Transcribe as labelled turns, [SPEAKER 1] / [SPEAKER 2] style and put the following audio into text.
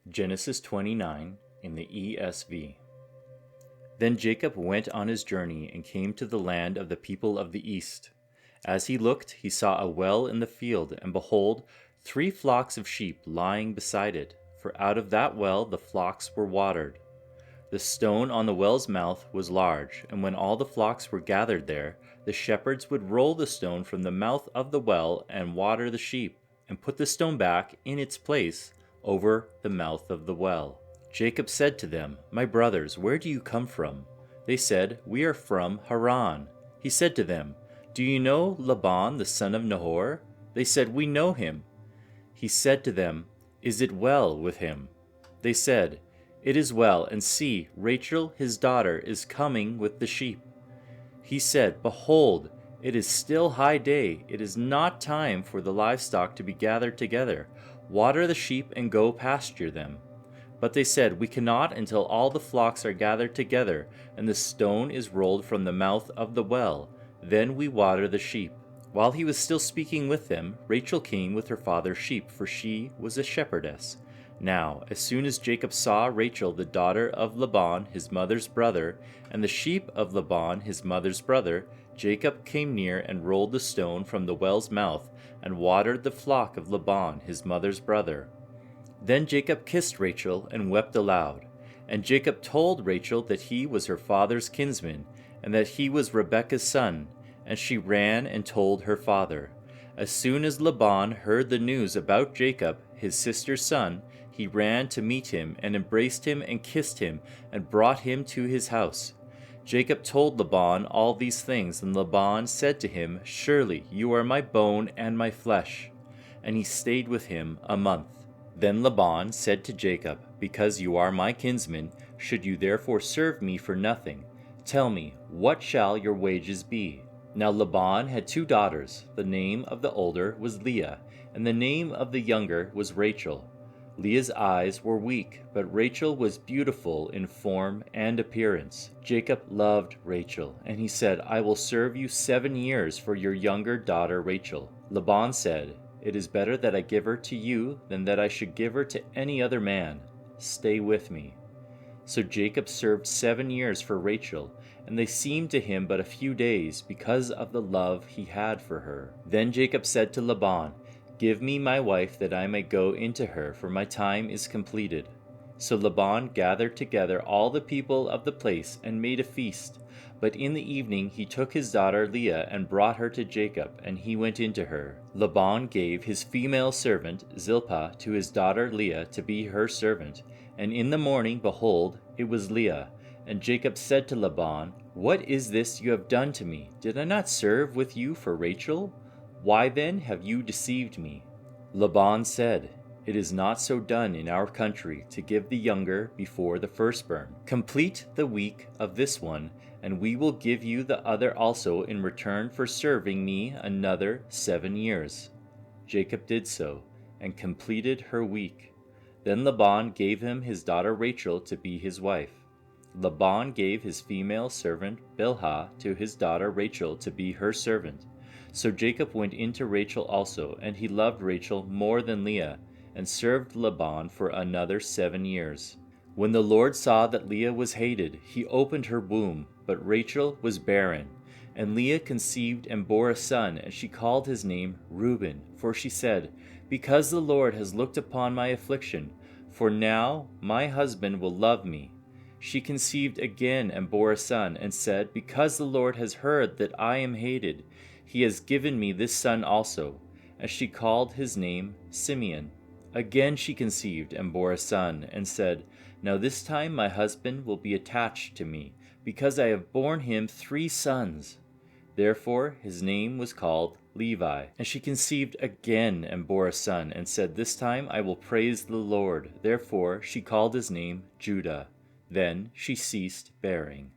[SPEAKER 1] Genesis 29 in the ESV. Then Jacob went on his journey and came to the land of the people of the east. As he looked, he saw a well in the field, and behold, 3 flocks of sheep lying beside it, for out of that well the flocks were watered. The stone on the well's mouth was large, and when all the flocks were gathered there, the shepherds would roll the stone from the mouth of the well and water the sheep, and put the stone back in its place over the mouth of the well. Jacob said to them, "My brothers, where do you come from?" They said, "We are from Haran." He said to them, "Do you know Laban the son of Nahor?" They said, "We know him." He said to them, "Is it well with him?" They said, "It is well, and see, Rachel his daughter is coming with the sheep." He said, "Behold, it is still high day, it is not time for the livestock to be gathered together. Water the sheep and go pasture them." But they said, "We cannot until all the flocks are gathered together, and the stone is rolled from the mouth of the well. Then we water the sheep." While he was still speaking with them, Rachel came with her father's sheep, for she was a shepherdess. Now, as soon as Jacob saw Rachel the daughter of Laban his mother's brother, and the sheep of Laban his mother's brother, Jacob came near and rolled the stone from the well's mouth, and watered the flock of Laban his mother's brother. Then Jacob kissed Rachel and wept aloud. And Jacob told Rachel that he was her father's kinsman, and that he was Rebekah's son, and she ran and told her father. As soon as Laban heard the news about Jacob, his sister's son, he ran to meet him and embraced him and kissed him and brought him to his house. Jacob told Laban all these things, and Laban said to him, "Surely you are my bone and my flesh." And he stayed with him a month. Then Laban said to Jacob, "Because you are my kinsman, should you therefore serve me for nothing? Tell me, what shall your wages be?" Now Laban had 2 daughters. The name of the older was Leah, and the name of the younger was Rachel. Leah's eyes were weak, but Rachel was beautiful in form and appearance. Jacob loved Rachel, and he said, "I will serve you 7 years for your younger daughter Rachel." Laban said, "It is better that I give her to you than that I should give her to any other man. Stay with me." So Jacob served 7 years for Rachel, and they seemed to him but a few days because of the love he had for her. Then Jacob said to Laban, "Give me my wife that I may go into her, for my time is completed." So Laban gathered together all the people of the place and made a feast. But in the evening he took his daughter Leah and brought her to Jacob, and he went into her. Laban gave his female servant Zilpah to his daughter Leah to be her servant. And in the morning, behold, it was Leah. And Jacob said to Laban, "What is this you have done to me? Did I not serve with you for Rachel? Why then have you deceived me?" Laban said, "It is not so done in our country to give the younger before the firstborn. Complete the week of this one, and we will give you the other also in return for serving me another 7 years." Jacob did so, and completed her week. Then Laban gave him his daughter Rachel to be his wife. Laban gave his female servant Bilhah to his daughter Rachel to be her servant. So Jacob went into Rachel also, and he loved Rachel more than Leah, and served Laban for another 7 years. When the Lord saw that Leah was hated, he opened her womb, but Rachel was barren. And Leah conceived and bore a son, and she called his name Reuben, for she said, "Because the Lord has looked upon my affliction, for now my husband will love me." She conceived again and bore a son, and said, "Because the Lord has heard that I am hated, he has given me this son also." And she called his name Simeon. Again she conceived and bore a son, and said, "Now this time my husband will be attached to me, because I have borne him 3 sons." Therefore his name was called Levi. And she conceived again and bore a son, and said, "This time I will praise the Lord." Therefore she called his name Judah. Then she ceased bearing.